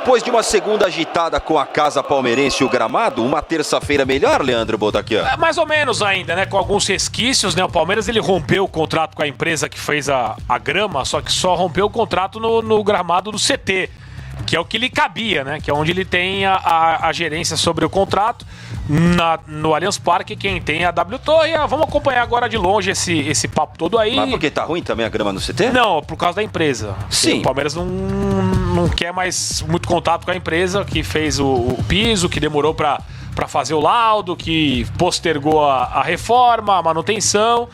Depois de uma segunda agitada com a casa palmeirense e o gramado, uma terça-feira melhor, Leandro Botaquian? Mais ou menos ainda, né? Com alguns resquícios, né? O Palmeiras, ele rompeu o contrato com a empresa que fez a grama, só que só rompeu o contrato no gramado do CT, que é o que lhe cabia, né? Que é onde ele tem a gerência sobre o contrato. No Allianz Parque, quem tem é a W Torre. Vamos acompanhar agora de longe esse papo todo aí. Mas porque tá ruim também a grama no CT? Não, por causa da empresa. Sim. O Palmeiras não quer mais muito contato com a empresa que fez o piso, que demorou para fazer o laudo, que postergou a reforma, a manutenção.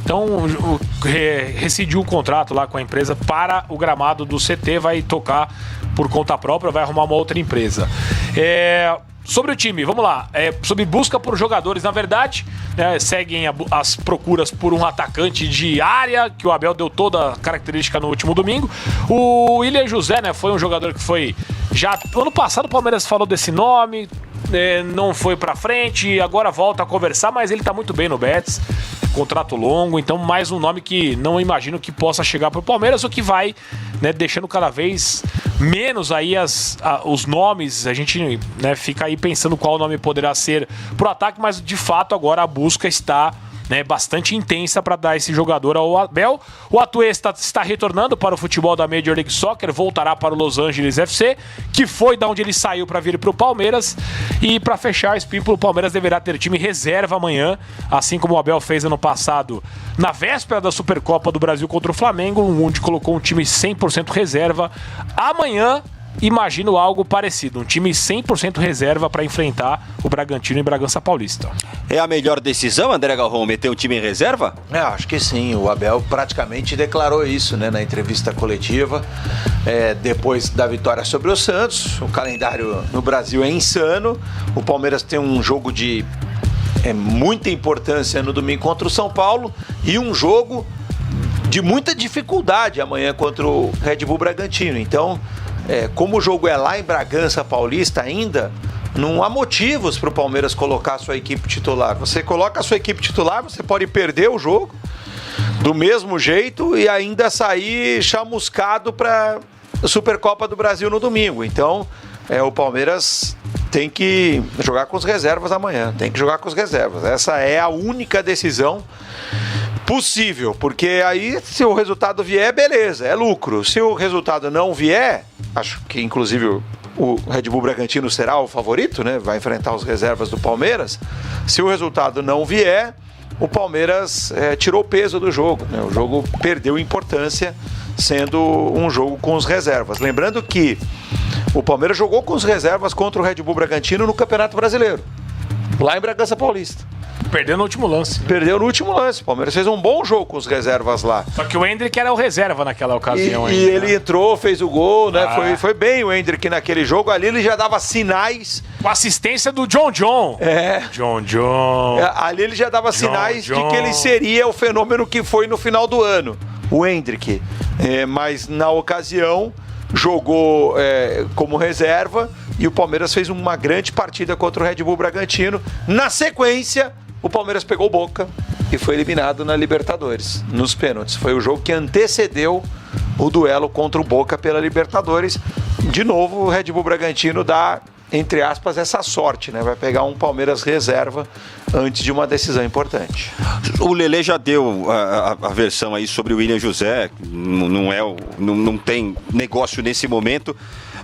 Então, rescindiu o contrato lá com a empresa para o gramado do CT, vai tocar por conta própria, vai arrumar uma outra empresa. Sobre o time, vamos lá. Sobre busca por jogadores, na verdade, né, seguem as procuras por um atacante de área, que o Abel deu toda a característica no último domingo. O William José, né, foi um jogador que foi... Já ano passado o Palmeiras falou desse nome, não foi pra frente, agora volta a conversar, mas ele tá muito bem no Betis. Contrato longo, então mais um nome que não imagino que possa chegar pro Palmeiras, o que vai, né, deixando cada vez menos aí os nomes. A gente, né, fica aí pensando qual nome poderá ser pro ataque, mas de fato agora a busca está, né, bastante intensa para dar esse jogador ao Abel. O Atuê está retornando para o futebol da Major League Soccer, voltará para o Los Angeles FC, que foi da onde ele saiu para vir para o Palmeiras. E para fechar esse pipo, o Palmeiras deverá ter time reserva amanhã, assim como o Abel fez ano passado, na véspera da Supercopa do Brasil contra o Flamengo, onde colocou um time 100% reserva. Amanhã, imagino algo parecido, um time 100% reserva para enfrentar o Bragantino em Bragança Paulista. É a melhor decisão, André Galvão, meter um time em reserva? Acho que sim, o Abel praticamente declarou isso, né, na entrevista coletiva, depois da vitória sobre o Santos. O calendário no Brasil é insano, o Palmeiras tem um jogo de muita importância no domingo contra o São Paulo e um jogo de muita dificuldade amanhã contra o Red Bull Bragantino. Então, como o jogo é lá em Bragança Paulista ainda, não há motivos para o Palmeiras colocar a sua equipe titular. Você coloca a sua equipe titular, você pode perder o jogo do mesmo jeito e ainda sair chamuscado para a Supercopa do Brasil no domingo. Então, o Palmeiras tem que jogar com as reservas amanhã, tem que jogar com as reservas. Essa é a única decisão possível, porque aí se o resultado vier, beleza, é lucro. Se o resultado não vier, acho que inclusive o Red Bull Bragantino será o favorito, né? Vai enfrentar os reservas do Palmeiras. Se o resultado não vier, o Palmeiras tirou o peso do jogo, né? O jogo perdeu importância sendo um jogo com os reservas. Lembrando que o Palmeiras jogou com os reservas contra o Red Bull Bragantino no Campeonato Brasileiro, lá em Bragança Paulista. Perdeu no último lance. Perdeu no último lance. O Palmeiras fez um bom jogo com os reservas lá. Só que o Endrick era o reserva naquela ocasião. E ele entrou, fez o gol, né? Foi bem o Endrick naquele jogo. Ali ele já dava sinais. Com assistência do John. John. Ali ele já dava sinais de que ele seria o fenômeno que foi no final do ano, o Endrick. Mas na ocasião jogou como reserva e o Palmeiras fez uma grande partida contra o Red Bull Bragantino. Na sequência, o Palmeiras pegou Boca e foi eliminado na Libertadores, nos pênaltis. Foi o jogo que antecedeu o duelo contra o Boca pela Libertadores. De novo, o Red Bull Bragantino dá, entre aspas, essa sorte, né? Vai pegar um Palmeiras reserva antes de uma decisão importante. O Lelê já deu a versão aí sobre o William José, não tem negócio nesse momento,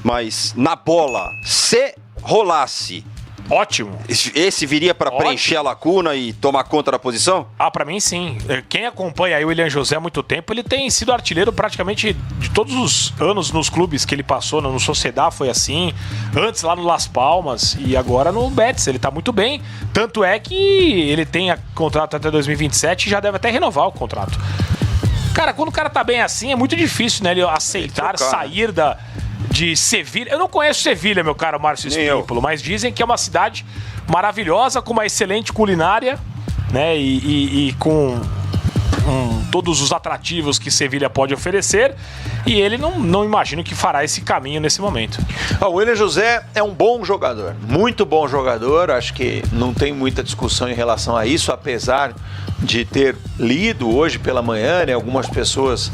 mas na bola, se rolasse, ótimo. Esse viria para preencher a lacuna e tomar conta da posição? Para mim sim. Quem acompanha aí o William José há muito tempo, ele tem sido artilheiro praticamente de todos os anos nos clubes que ele passou. No Sociedad foi assim, antes lá no Las Palmas e agora no Betis. Ele tá muito bem. Tanto é que ele tem contrato até 2027 e já deve até renovar o contrato. Cara, quando o cara tá bem assim, é muito difícil, né? Ele aceitar sair de Sevilha. Eu não conheço Sevilha, meu caro Márcio Espímpolo, mas dizem que é uma cidade maravilhosa, com uma excelente culinária, né? E com todos os atrativos que Sevilha pode oferecer. E ele não imagino que fará esse caminho nesse momento. O William José é um bom jogador, muito bom jogador. Acho que não tem muita discussão em relação a isso, apesar de ter lido hoje pela manhã, né, algumas pessoas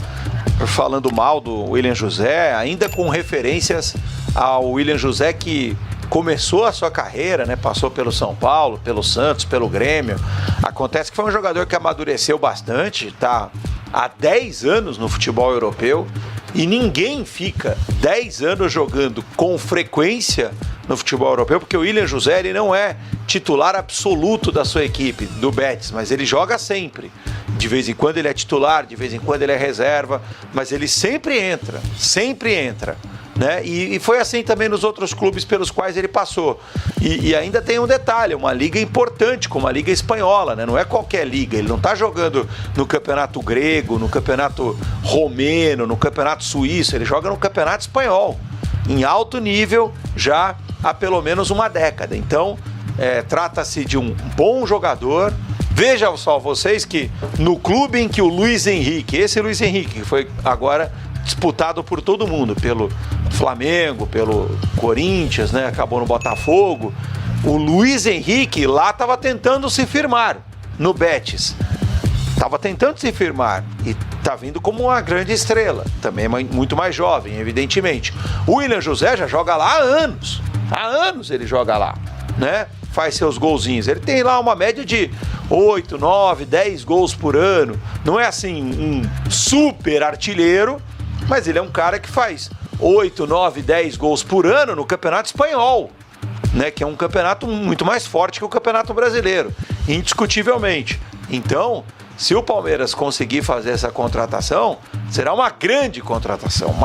falando mal do William José, ainda com referências ao William José, que começou a sua carreira, né? Passou pelo São Paulo, pelo Santos, pelo Grêmio. Acontece que foi um jogador que amadureceu bastante, está há 10 anos no futebol europeu e ninguém fica 10 anos jogando com frequência no futebol europeu, porque o William José ele não é titular absoluto da sua equipe, do Betis, mas ele joga sempre. De vez em quando ele é titular, de vez em quando ele é reserva, mas ele sempre entra, né? E foi assim também nos outros clubes pelos quais ele passou. E ainda tem um detalhe, uma liga importante, como a Liga Espanhola, né? Não é qualquer liga, ele não está jogando no campeonato grego, no campeonato romeno, no campeonato suíço, ele joga no campeonato espanhol, em alto nível, já há pelo menos uma década. Então, trata-se de um bom jogador. Vejam só vocês que no clube em que o Luiz Henrique, esse Luiz Henrique, que foi agora disputado por todo mundo, pelo Flamengo, pelo Corinthians, né? Acabou no Botafogo. O Luiz Henrique lá estava tentando se firmar no Betis. Estava tentando se firmar e está vindo como uma grande estrela. Também é muito mais jovem, evidentemente. O William José já joga lá há anos. Há anos ele joga lá, né? Faz seus golzinhos. Ele tem lá uma média de 8, 9, 10 gols por ano. Não é assim um super artilheiro, mas ele é um cara que faz 8, 9, 10 gols por ano no Campeonato Espanhol, né? Que é um campeonato muito mais forte que o Campeonato Brasileiro, indiscutivelmente. Então, se o Palmeiras conseguir fazer essa contratação, será uma grande contratação,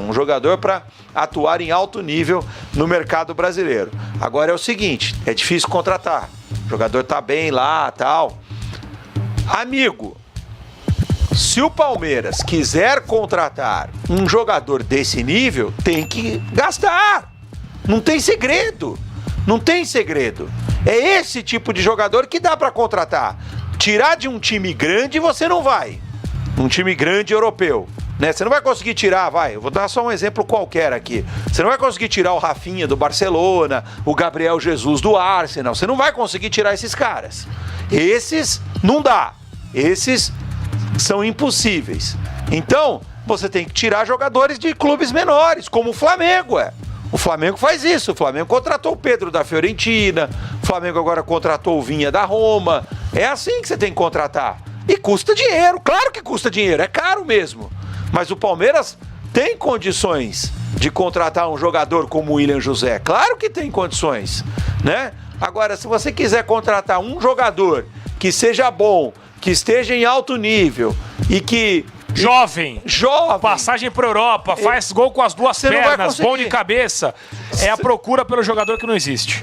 um jogador para atuar em alto nível no mercado brasileiro. Agora é o seguinte, é difícil contratar, o jogador tá bem lá, tal. Amigo, se o Palmeiras quiser contratar um jogador desse nível, tem que gastar, não tem segredo. É esse tipo de jogador que dá para contratar. Tirar de um time grande você não vai. Um time grande europeu, né? Você não vai conseguir tirar, eu vou dar só um exemplo qualquer aqui. Você não vai conseguir tirar o Rafinha do Barcelona, o Gabriel Jesus do Arsenal. Você não vai conseguir tirar esses caras. Esses não dá. Esses são impossíveis. Então, você tem que tirar jogadores de clubes menores, como o Flamengo, O Flamengo faz isso. O Flamengo contratou o Pedro da Fiorentina. O Flamengo agora contratou o Vinha da Roma. É assim que você tem que contratar. E custa dinheiro. Claro que custa dinheiro. É caro mesmo. Mas o Palmeiras tem condições de contratar um jogador como o William José. Claro que tem condições, né? Agora, se você quiser contratar um jogador que seja bom, que esteja em alto nível e que... Jovem. Passagem para Europa, faz gol com as duas pernas, bom de cabeça. É a procura pelo jogador que não existe.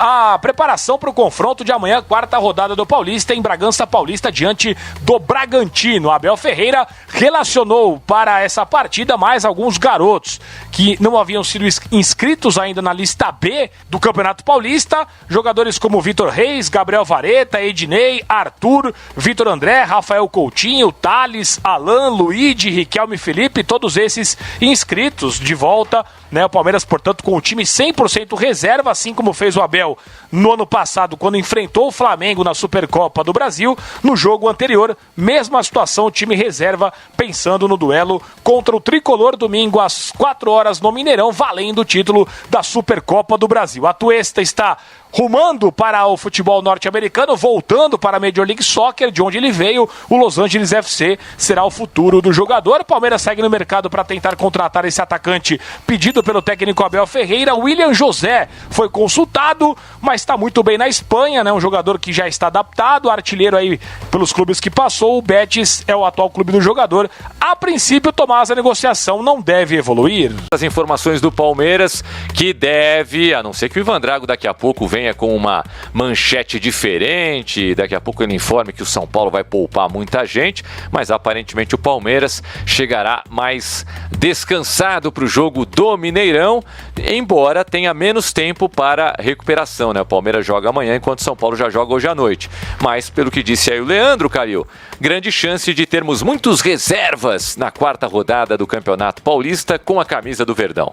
A preparação para o confronto de amanhã, quarta rodada do Paulista, em Bragança Paulista, diante do Bragantino. Abel Ferreira relacionou para essa partida mais alguns garotos que não haviam sido inscritos ainda na lista B do Campeonato Paulista. Jogadores como Vitor Reis, Gabriel Vareta, Ednei, Arthur, Vitor André, Rafael Coutinho, Thales, Alan, Luigi, Riquelme Felipe, todos esses inscritos de volta, né? O Palmeiras, portanto, com o time 100% reserva, assim como fez o Abel no ano passado, quando enfrentou o Flamengo na Supercopa do Brasil. No jogo anterior, mesma situação, o time reserva, pensando no duelo contra o Tricolor, domingo às 4 horas no Mineirão, valendo o título da Supercopa do Brasil. A Tuesta está rumando para o futebol norte-americano, voltando para a Major League Soccer, de onde ele veio. O Los Angeles FC será o futuro do jogador. O Palmeiras segue no mercado para tentar contratar esse atacante pedido pelo técnico Abel Ferreira. William José foi consultado, mas está muito bem na Espanha, né? Um jogador que já está adaptado, artilheiro aí pelos clubes que passou. O Betis é o atual clube do jogador. A princípio, Tomás, a negociação não deve evoluir. As informações do Palmeiras, que deve, a não ser que o Ivan Drago daqui a pouco venha com uma manchete diferente, daqui a pouco ele informe que o São Paulo vai poupar muita gente, mas aparentemente o Palmeiras chegará mais descansado para o jogo do Mineirão, embora tenha menos tempo para recuperação, né? O Palmeiras joga amanhã, enquanto o São Paulo já joga hoje à noite. Mas, pelo que disse aí o Leandro, Calil, grande chance de termos muitos reservas na quarta rodada do Campeonato Paulista com a camisa do Verdão.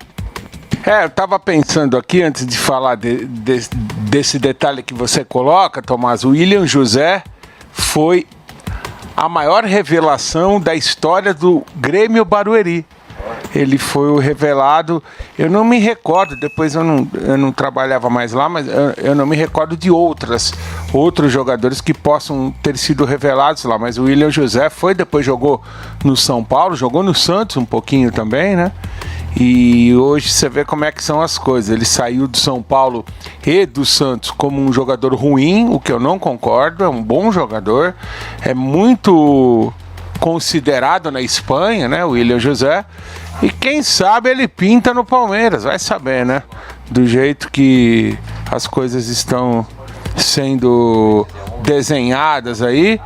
Eu estava pensando aqui, antes de falar desse detalhe que você coloca, Tomás, o William José foi a maior revelação da história do Grêmio Barueri. ele foi o revelado. Eu não me recordo, depois eu não trabalhava mais lá, mas eu não me recordo de outros jogadores que possam ter sido revelados lá. Mas o William José depois jogou no São Paulo, jogou no Santos um pouquinho também, né? E hoje você vê como é que são as coisas. Ele saiu do São Paulo e do Santos como um jogador ruim, o que eu não concordo. É um bom jogador, é muito considerado na Espanha, né, o William José. E quem sabe ele pinta no Palmeiras, vai saber, né? Do jeito que as coisas estão sendo desenhadas aí.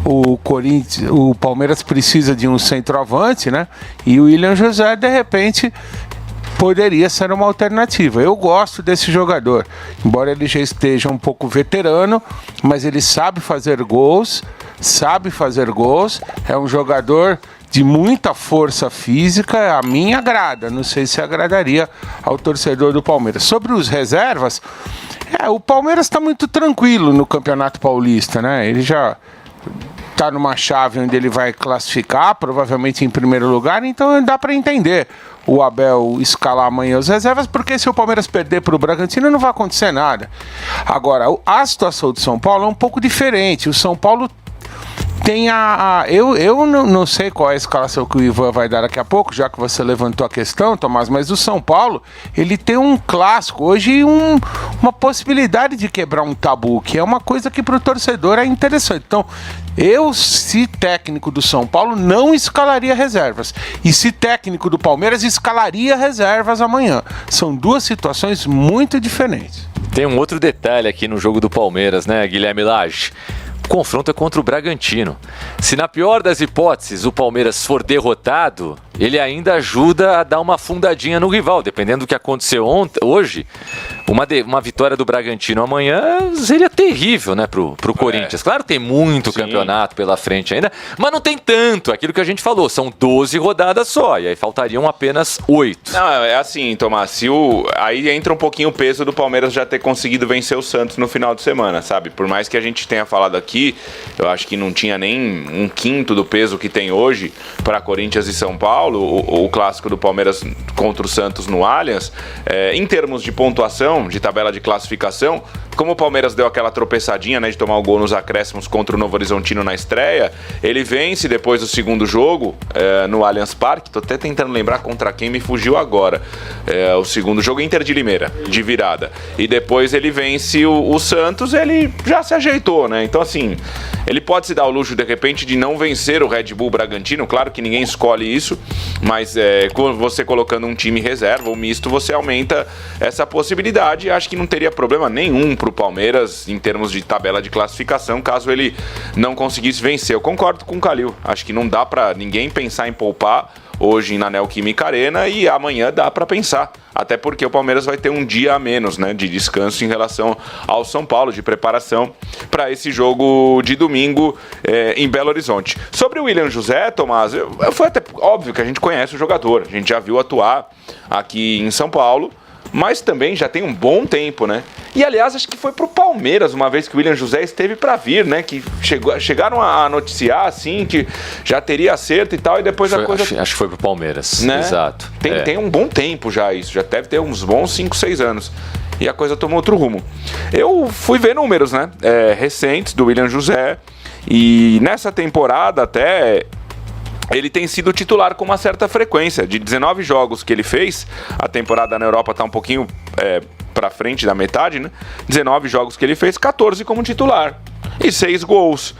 O Palmeiras precisa de um centroavante, né? E o William José, de repente, poderia ser uma alternativa. Eu gosto desse jogador, embora ele já esteja um pouco veterano, mas ele sabe fazer gols, é um jogador de muita força física, a mim agrada, não sei se agradaria ao torcedor do Palmeiras. Sobre os reservas, o Palmeiras está muito tranquilo no Campeonato Paulista, né? Ele já está numa chave onde ele vai classificar, provavelmente em primeiro lugar, então dá para entender o Abel escalar amanhã as reservas, porque se o Palmeiras perder para o Bragantino não vai acontecer nada. Agora, a situação do São Paulo é um pouco diferente. O São Paulo tem eu não sei qual é a escalação que o Ivan vai dar daqui a pouco, já que você levantou a questão, Tomás, mas o São Paulo, ele tem um clássico hoje, uma possibilidade de quebrar um tabu, que é uma coisa que para o torcedor é interessante. Então, se técnico do São Paulo, não escalaria reservas. E se técnico do Palmeiras, escalaria reservas amanhã. São duas situações muito diferentes. Tem um outro detalhe aqui no jogo do Palmeiras, né, Guilherme Lage? O confronto é contra o Bragantino. Se na pior das hipóteses o Palmeiras for derrotado, ele ainda ajuda a dar uma fundadinha no rival. Dependendo do que aconteceu hoje, uma vitória do Bragantino amanhã seria terrível, né, pro Corinthians. Claro, tem muito campeonato pela frente ainda, mas não tem tanto. Aquilo que a gente falou, são 12 rodadas só, e aí faltariam apenas 8. Não, é assim, Tomás, aí entra um pouquinho o peso do Palmeiras já ter conseguido vencer o Santos no final de semana, sabe? Por mais que a gente tenha falado aqui, eu acho que não tinha nem um quinto do peso que tem hoje para Corinthians e São Paulo, o clássico do Palmeiras contra o Santos no Allianz, em termos de pontuação, de tabela de classificação, como o Palmeiras deu aquela tropeçadinha, né, de tomar o gol nos acréscimos contra o Novo Horizontino na estreia, ele vence depois do segundo jogo no Allianz Parque. Tô até tentando lembrar contra quem, me fugiu agora. O segundo jogo, Inter de Limeira, de virada. E depois ele vence o Santos, ele já se ajeitou, né? Então, assim, ele pode se dar o luxo, de repente, de não vencer o Red Bull Bragantino. Claro que ninguém escolhe isso, mas você colocando um time reserva ou misto, você aumenta essa possibilidade. Acho que não teria problema nenhum pro Palmeiras em termos de tabela de classificação, caso ele não conseguisse vencer. Eu concordo com o Calil. Acho que não dá pra ninguém pensar em poupar hoje na Neoquímica Arena, e amanhã dá pra pensar. Até porque o Palmeiras vai ter um dia a menos, né, de descanso em relação ao São Paulo, de preparação para esse jogo de domingo em Belo Horizonte. Sobre o William José, Tomás, foi até óbvio que a gente conhece o jogador, a gente já viu atuar aqui em São Paulo, mas também já tem um bom tempo, né? E, aliás, acho que foi pro Palmeiras, uma vez que o William José esteve para vir, né? Que chegaram a noticiar, assim, que já teria acerto e tal, e depois a coisa... Acho que foi pro Palmeiras, né? Exato. Tem um bom tempo já isso, já deve ter uns bons 5, 6 anos. E a coisa tomou outro rumo. Eu fui ver números, né? Recentes do William José, e nessa temporada até... ele tem sido titular com uma certa frequência. De 19 jogos que ele fez, a temporada na Europa está um pouquinho para frente da metade, né? 19 jogos que ele fez, 14 como titular. E 6 gols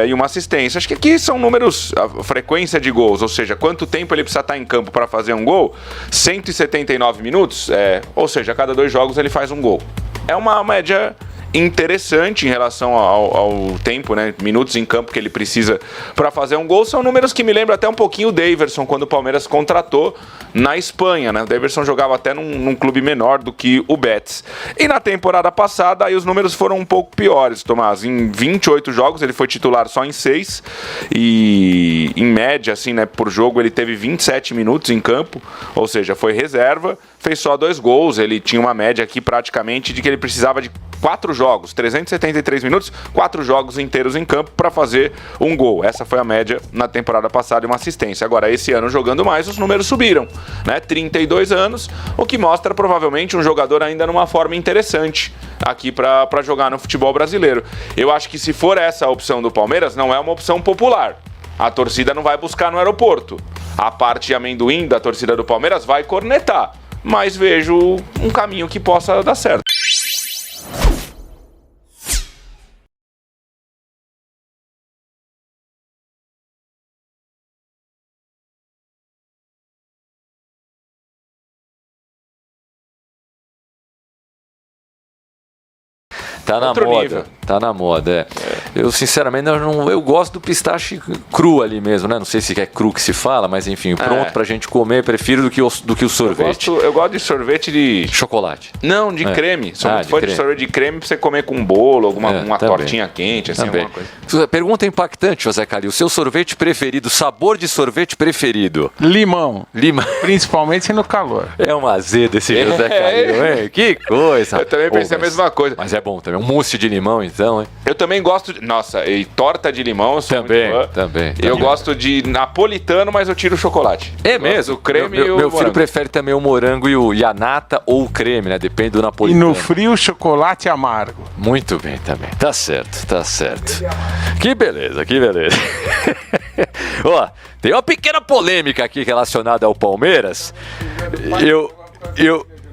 e uma assistência. Acho que aqui são números, a frequência de gols, ou seja, quanto tempo ele precisa estar em campo para fazer um gol. 179 minutos, ou seja, a cada 2 jogos ele faz um gol. É uma média interessante em relação ao tempo, né, minutos em campo que ele precisa para fazer um gol. São números que me lembram até um pouquinho o Daverson, quando o Palmeiras contratou na Espanha, né? O Daverson jogava até num clube menor do que o Betis. E na temporada passada, aí os números foram um pouco piores, Tomás. Em 28 jogos, ele foi titular só em 6, e em média, assim, né, por jogo, ele teve 27 minutos em campo, ou seja, foi reserva, fez só 2 gols. Ele tinha uma média aqui praticamente de que ele precisava de 4 jogos, 373 minutos, 4 jogos inteiros em campo para fazer um gol. Essa foi a média na temporada passada e uma assistência. Agora, esse ano jogando mais, os números subiram, né? 32 anos, o que mostra provavelmente um jogador ainda numa forma interessante aqui para jogar no futebol brasileiro. Eu acho que se for essa a opção do Palmeiras, não é uma opção popular. A torcida não vai buscar no aeroporto. A parte de amendoim da torcida do Palmeiras vai cornetar, mas vejo um caminho que possa dar certo. Tá na Outro moda, nível. tá na moda, Eu, sinceramente, eu gosto do pistache cru ali mesmo, né? Não sei se é cru que se fala, mas enfim, pronto pra gente comer, prefiro do que o sorvete. Eu gosto de sorvete de... Chocolate. Não, de creme. Sou muito fã de sorvete de creme pra você comer com um bolo, uma tortinha quente, assim, alguma coisa. Pergunta impactante, José Calil. O seu sorvete preferido, sabor de sorvete preferido? Limão. Limão. Principalmente no calor. É um azedo esse José Calil, hein? Que coisa. Eu também pensei a mesma coisa. Mas é bom também. Um mousse de limão, então, hein? Eu também gosto de... Nossa, e torta de limão, eu sou Também, muito fã. também. Eu gosto de napolitano, mas eu tiro o chocolate. É mesmo? O creme meu e o meu filho morango. prefere também o morango e a nata ou o creme, né? Depende do E napolitano. no frio, chocolate amargo. Muito bem também. Tá certo, tá certo. Que beleza, que beleza. Ó, tem uma pequena polêmica aqui relacionada ao Palmeiras.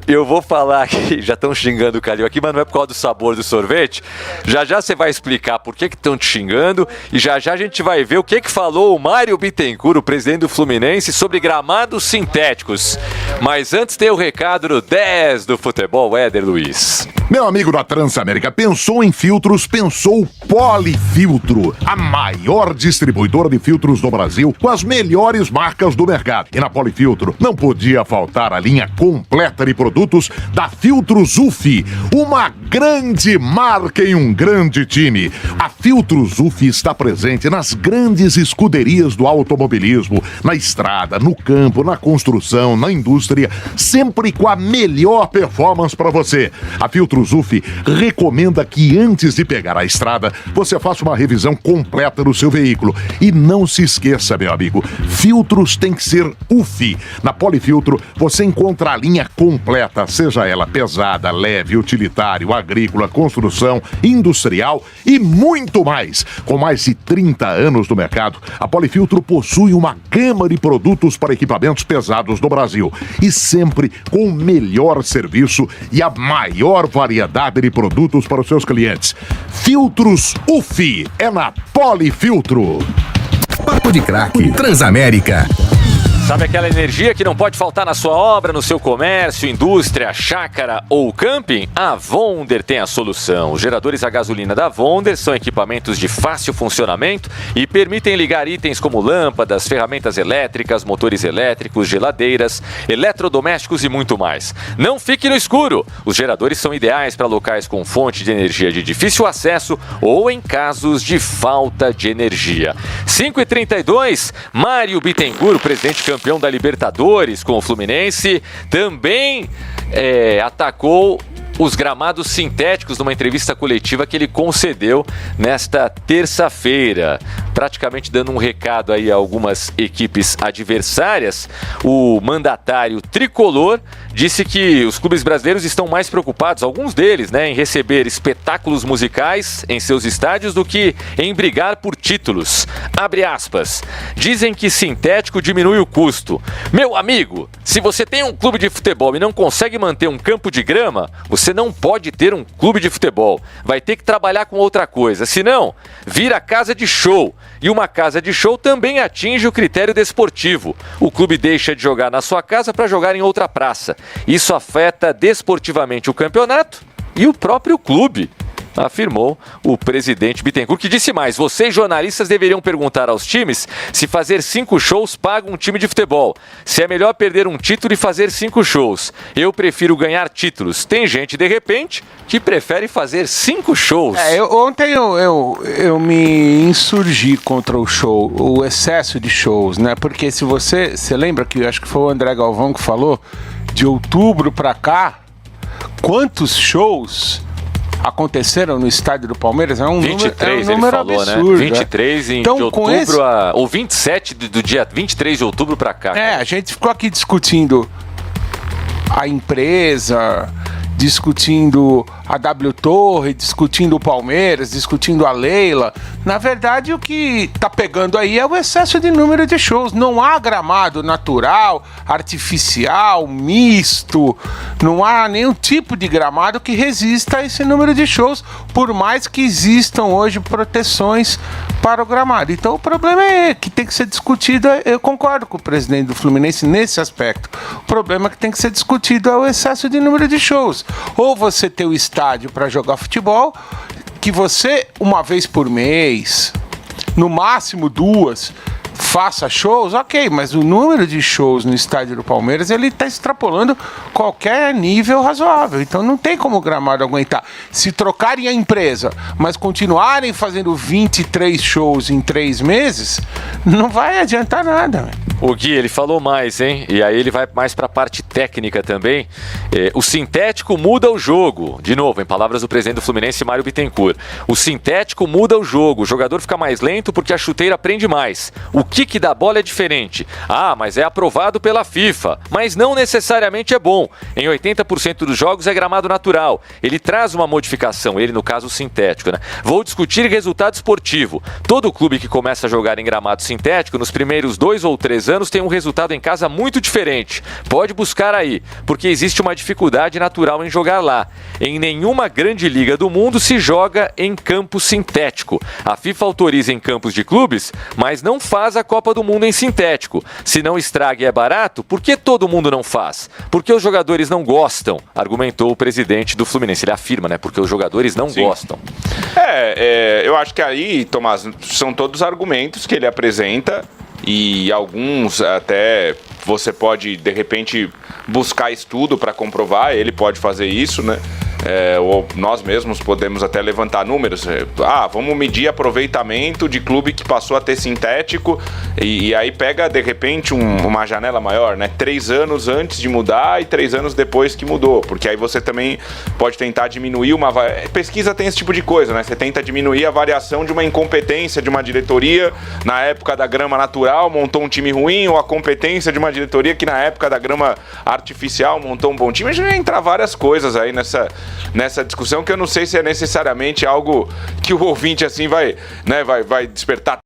Eu vou falar aqui, já estão xingando o Calil aqui, mas não é por causa do sabor do sorvete. Já já você vai explicar por que estão te xingando e já já a gente vai ver o que falou o Mário Bittencourt, o presidente do Fluminense, sobre gramados sintéticos. Mas antes tem o recado do 10 do futebol, Éder Luiz. Meu amigo da Transamérica, pensou em filtros, pensou Polifiltro, a maior distribuidora de filtros do Brasil, com as melhores marcas do mercado. E na Polifiltro não podia faltar a linha completa de produtos da Filtros UF, uma grande marca e um grande time. A Filtros UF está presente nas grandes escuderias do automobilismo, na estrada, no campo, na construção, na indústria, sempre com a melhor performance para você. A Filtros UF recomenda que antes de pegar a estrada, você faça uma revisão completa do seu veículo. E não se esqueça, meu amigo, filtros tem que ser UF. Na Polifiltro, você encontra a linha completa, seja ela pesada, leve, utilitário, agrícola, construção, industrial e muito mais. Com mais de 30 anos no mercado, a Polifiltro possui uma gama de produtos para equipamentos pesados no Brasil. E sempre com o melhor serviço e a maior variedade de produtos para os seus clientes. Filtros UF é na Polifiltro. Papo de Craque, Transamérica. Sabe aquela energia que não pode faltar na sua obra, no seu comércio, indústria, chácara ou camping? A Wonder tem a solução. Os geradores a gasolina da Wonder são equipamentos de fácil funcionamento e permitem ligar itens como lâmpadas, ferramentas elétricas, motores elétricos, geladeiras, eletrodomésticos e muito mais. Não fique no escuro! Os geradores são ideais para locais com fonte de energia de difícil acesso ou em casos de falta de energia. 5h32, Mário Bittencourt, presidente campeão da Libertadores com o Fluminense, também atacou os gramados sintéticos numa entrevista coletiva que ele concedeu nesta terça-feira, praticamente dando um recado aí a algumas equipes adversárias. O mandatário tricolor disse que os clubes brasileiros estão mais preocupados, alguns deles, em receber espetáculos musicais em seus estádios do que em brigar por títulos. Abre aspas. Dizem que sintético diminui o custo. Meu amigo, se você tem um clube de futebol e não consegue manter um campo de grama, você não pode ter um clube de futebol. Vai ter que trabalhar com outra coisa. Senão, vira casa de show. E uma casa de show também atinge o critério desportivo. O clube deixa de jogar na sua casa para jogar em outra praça. Isso afeta desportivamente o campeonato e o próprio clube, afirmou o presidente Bittencourt, que disse mais: vocês jornalistas deveriam perguntar aos times se fazer 5 shows paga um time de futebol. Se é melhor perder um título e fazer 5 shows. Eu prefiro ganhar títulos. Tem gente, de repente, que prefere fazer 5 shows. Ontem eu me insurgi contra o show, o excesso de shows, né? Porque se você lembra que eu acho que foi o André Galvão que falou de outubro para cá, quantos shows aconteceram no estádio do Palmeiras? É um 23, número ele falou, absurdo, né? 23 de outubro, ou 27 do dia 23 de outubro para cá. A gente ficou aqui discutindo a empresa, discutindo a W Torre, discutindo o Palmeiras, discutindo a Leila. Na verdade, o que tá pegando aí é o excesso de número de shows. Não há gramado natural, artificial, misto. Não há nenhum tipo de gramado que resista a esse número de shows, por mais que existam hoje proteções para o gramado. Então o problema é que tem que ser discutido. Eu concordo com o presidente do Fluminense nesse aspecto. O problema que tem que ser discutido é o excesso de número de shows. Ou você tem o estádio para jogar futebol, que você, uma vez por mês, no máximo 2, faça shows, ok, mas o número de shows no estádio do Palmeiras, ele está extrapolando qualquer nível razoável. Então não tem como o gramado aguentar. Se trocarem a empresa, mas continuarem fazendo 23 shows em 3 meses, não vai adiantar nada. O Gui, ele falou mais, hein? E aí ele vai mais para a parte técnica também. O sintético muda o jogo. De novo, em palavras do presidente do Fluminense, Mário Bittencourt. O sintético muda o jogo. O jogador fica mais lento porque a chuteira prende mais. O kick da bola é diferente. Ah, mas é aprovado pela FIFA. Mas não necessariamente é bom. Em 80% dos jogos é gramado natural. Ele traz uma modificação, ele no caso sintético, né? Vou discutir resultado esportivo. Todo clube que começa a jogar em gramado sintético, nos primeiros 2 ou 3 anos, tem um resultado em casa muito diferente. Pode buscar aí, porque existe uma dificuldade natural em jogar lá. Em nenhuma grande liga do mundo se joga em campo sintético. A FIFA autoriza em campos de clubes, mas não faz a Copa do Mundo em sintético. Se não estraga e é barato, por que todo mundo não faz? Porque os jogadores não gostam, argumentou o presidente do Fluminense. Ele afirma, né? Porque os jogadores não gostam. Eu acho que aí, Tomás, são todos argumentos que ele apresenta e alguns até você pode, de repente, buscar estudo para comprovar, ele pode fazer isso, né? Ou nós mesmos podemos até levantar números. Vamos medir aproveitamento de clube que passou a ter sintético e aí pega, de repente, uma janela maior, né? 3 anos antes de mudar e 3 anos depois que mudou, porque aí você também pode tentar diminuir pesquisa tem esse tipo de coisa, né? Você tenta diminuir a variação de uma incompetência de uma diretoria na época da grama natural, montou um time ruim, ou a competência de uma diretoria que na época da grama artificial montou um bom time. A gente vai entrar várias coisas aí nessa discussão, que eu não sei se é necessariamente algo que o ouvinte assim vai despertar